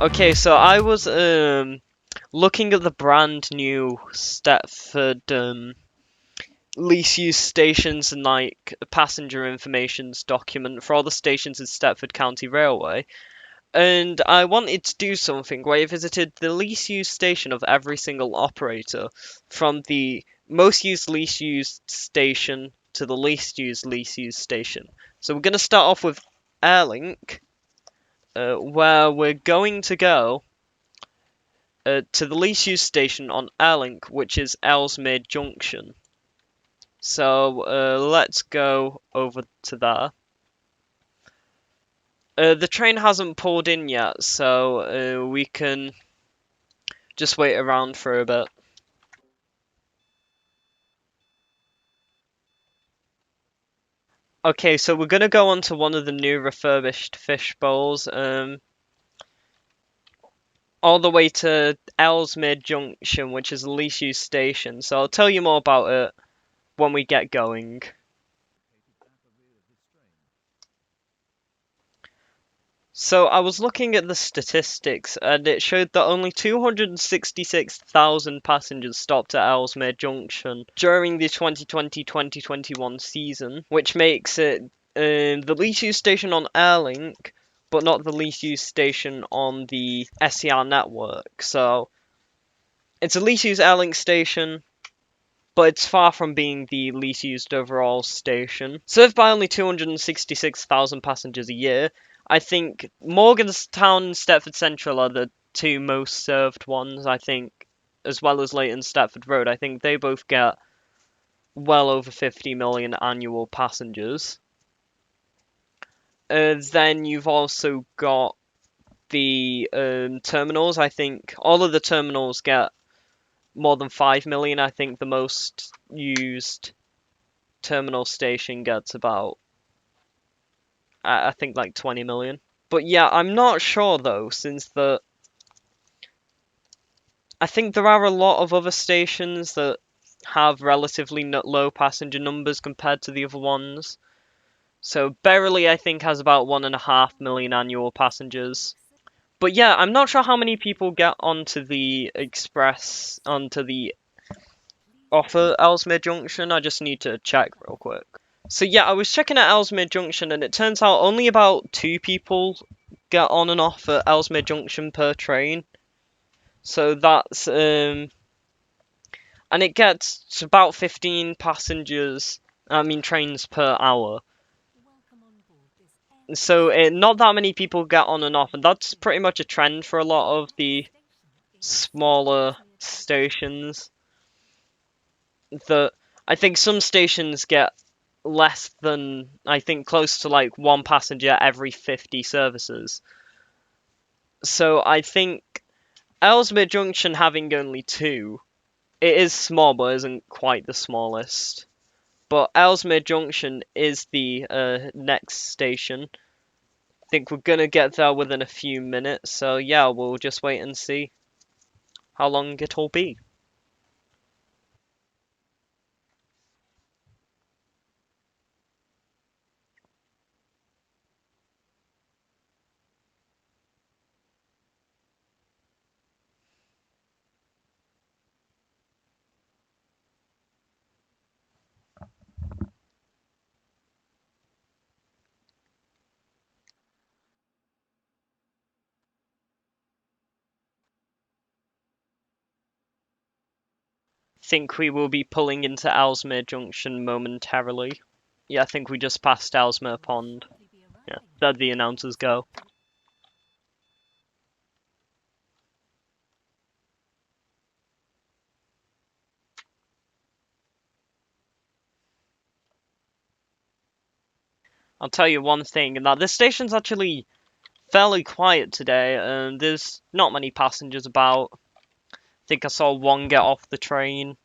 Okay, so I was looking at the brand new Stepford lease use stations and like passenger informations document for all the stations in Stepford County Railway. And I wanted to do something where I visited the least used station of every single operator, from the most used least used station to the least used station. So we're going to start off with AirLink, where we're going to go to the least used station on AirLink, which is Elsemere Junction. So let's go over to there. The train hasn't pulled in yet, so we can just wait around for a bit. Okay, so we're gonna go on to one of the new refurbished fish bowls, all the way to Ellesmere Junction, which is the least used station. So I'll tell you more about it when we get going. So I was looking at the statistics, and it showed that only 266,000 passengers stopped at Ellesmere Junction during the 2020-2021 season, which makes it the least used station on AirLink, but not the least used station on the SCR network. So it's a least used AirLink station, but it's far from being the least used overall station. Served by only 266,000 passengers a year, I think Morganstown and Stepford Central are the two most served ones, I think, as well as Leighton Stepford Road. I think they both get well over 50 million annual passengers. Then you've also got the terminals. I think all of the terminals get more than 5 million. I think the most used terminal station gets about, I think, like 20 million. But yeah, I'm not sure though, since I think there are a lot of other stations that have relatively low passenger numbers compared to the other ones. So Berrily, I think, has about 1.5 million annual passengers. But yeah, I'm not sure how many people get onto the express, onto the offer Ellesmere Junction. I just need to check real quick. So yeah, I was checking at Ellesmere Junction, and it turns out only about 2 people get on and off at Ellesmere Junction per train. So that's and it gets about 15 passengers, trains per hour. So not that many people get on and off, and that's pretty much a trend for a lot of the smaller stations. I think some stations get less than, I think, close to like 1 passenger every 50 services. So I think Ellesmere Junction having only 2, it is small, but isn't quite the smallest. But Ellesmere Junction is the next station. I think we're gonna get there within a few minutes, so yeah, we'll just wait and see how long it'll be. Think we will be pulling into Ellesmere Junction momentarily. Yeah, I think we just passed Ellesmere Pond. Yeah, there the announcers go. I'll tell you one thing, and that this station's actually fairly quiet today, and there's not many passengers about. I think I saw one get off the train,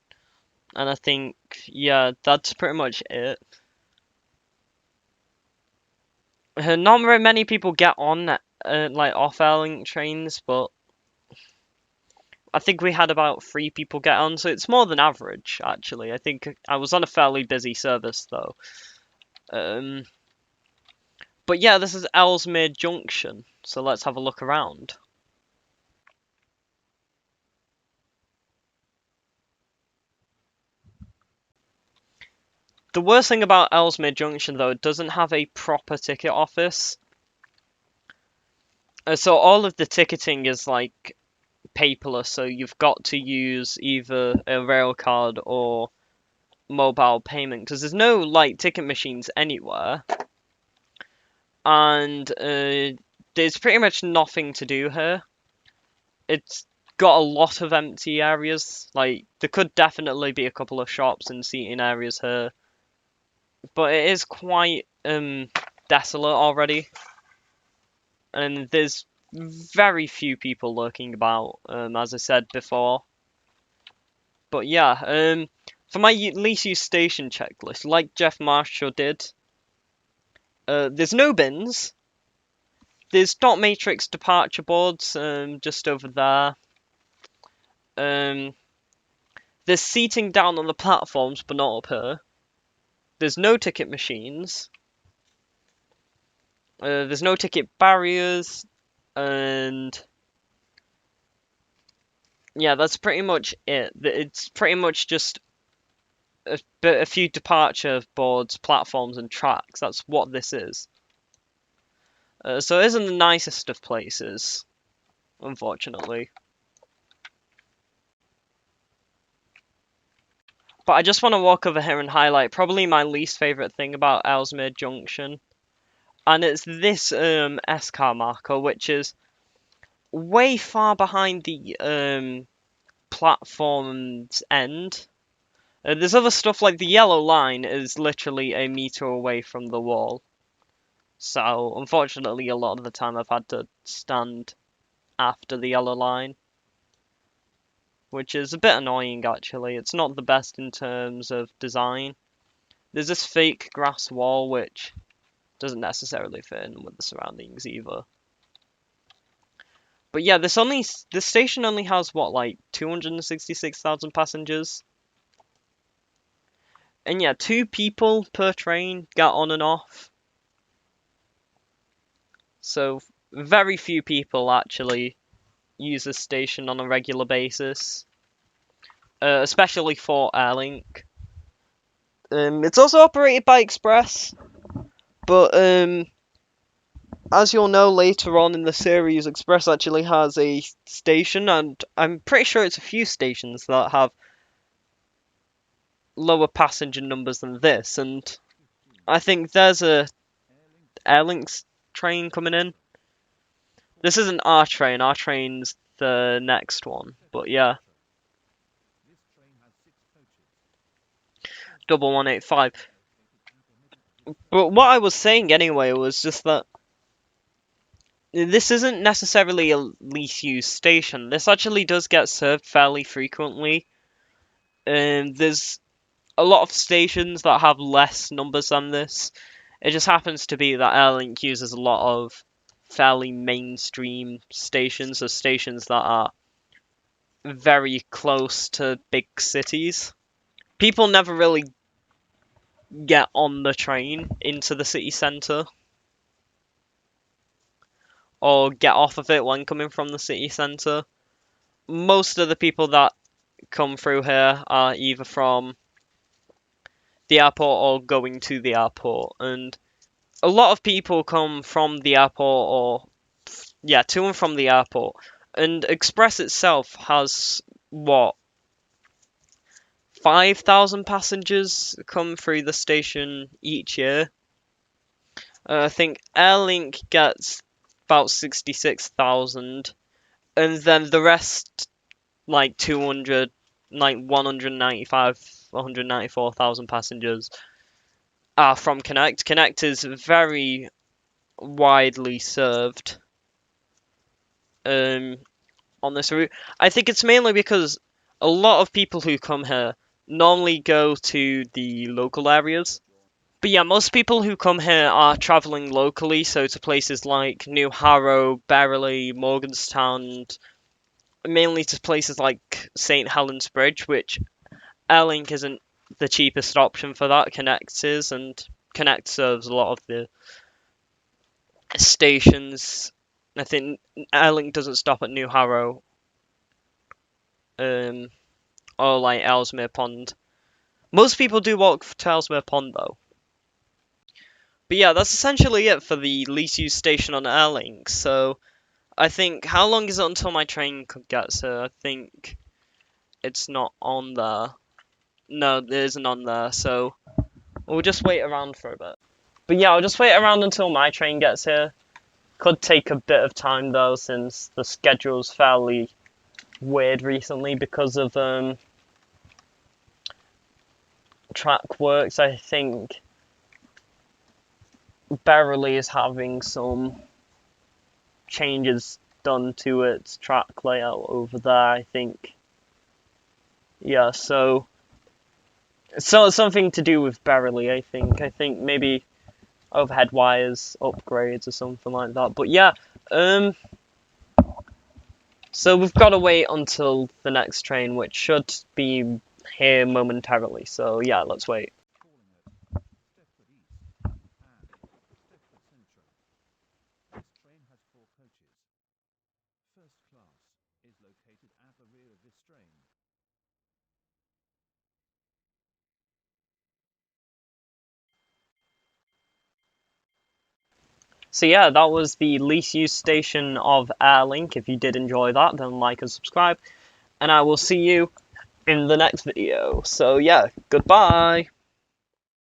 and I think, yeah, that's pretty much it. Not very many people get on like off AirLink trains, but I think we had about 3 people get on, so it's more than average, actually. I think I was on a fairly busy service, though. But yeah, this is Ellesmere Junction, so let's have a look around. The worst thing about Elsemere Junction, though, it doesn't have a proper ticket office. So all of the ticketing is like paperless, so you've got to use either a rail card or mobile payment because there's no like ticket machines anywhere, and there's pretty much nothing to do here. It's got a lot of empty areas. Like there could definitely be a couple of shops and seating areas here, but it is quite desolate already, and there's very few people lurking about, as I said before. But yeah, for my least used station checklist, like Jeff Marshall did, there's no bins. There's dot matrix departure boards just over there. There's seating down on the platforms, but not up here. There's no ticket machines. There's no ticket barriers, and yeah, that's pretty much it. It's pretty much just a few departure boards, platforms, and tracks. That's what this is. So it isn't the nicest of places, unfortunately. But I just want to walk over here and highlight probably my least favourite thing about Elsemere Junction. And it's this SCR marker, which is way far behind the platform's end. There's other stuff like the yellow line is literally a meter away from the wall. So, unfortunately, a lot of the time I've had to stand after the yellow line, which is a bit annoying actually. It's not the best in terms of design. There's this fake grass wall which doesn't necessarily fit in with the surroundings either. But yeah, this station only has what, like 266,000 passengers. And yeah, 2 people per train get on and off. So very few people actually use this station on a regular basis. Especially for AirLink. It's also operated by Express, but as you'll know later on in the series, Express actually has a station, and I'm pretty sure it's a few stations that have lower passenger numbers than this, and I think there's a AirLink's train coming in. This isn't our train's the next one, but yeah. 1185. But what I was saying anyway was just that this isn't necessarily a least used station. This actually does get served fairly frequently. There's a lot of stations that have less numbers than this. It just happens to be that AirLink uses a lot of fairly mainstream stations, or stations that are very close to big cities. People never really get on the train into the city centre, or get off of it when coming from the city centre. Most of the people that come through here are either from the airport or going to the airport, and a lot of people come from the airport, or yeah, to and from the airport. And Express itself has what, 5,000 passengers come through the station each year. I think AirLink gets about 66,000, and then the rest, like 200, like 195, 194,000 passengers are from Connect. Connect is very widely served on this route. I think it's mainly because a lot of people who come here normally go to the local areas. But yeah, most people who come here are travelling locally, so to places like New Harrow, Berrily, Morganstown, mainly to places like St Helens Bridge, which AirLink isn't the cheapest option for that. Connect is, and Connect serves a lot of the stations. I think AirLink doesn't stop at New Harrow, or like Ellesmere Pond. Most people do walk to Ellesmere Pond though. But yeah, that's essentially it for the least used station on AirLink. So I think, how long is it until my train gets here? I think it's not on there. No, it isn't on there, so we'll just wait around for a bit. But yeah, I'll just wait around until my train gets here. Could take a bit of time though, since the schedule's fairly weird recently because of track works. I think Beverly is having some changes done to its track layout over there, I think. Yeah, so something to do with Beverly, I think. I think maybe overhead wires upgrades or something like that. But yeah, so we've got to wait until the next train, which should be here momentarily. So yeah, let's wait. So yeah, that was the least used station of AirLink. If you did enjoy that, then like and subscribe, and I will see you in the next video. So yeah, goodbye!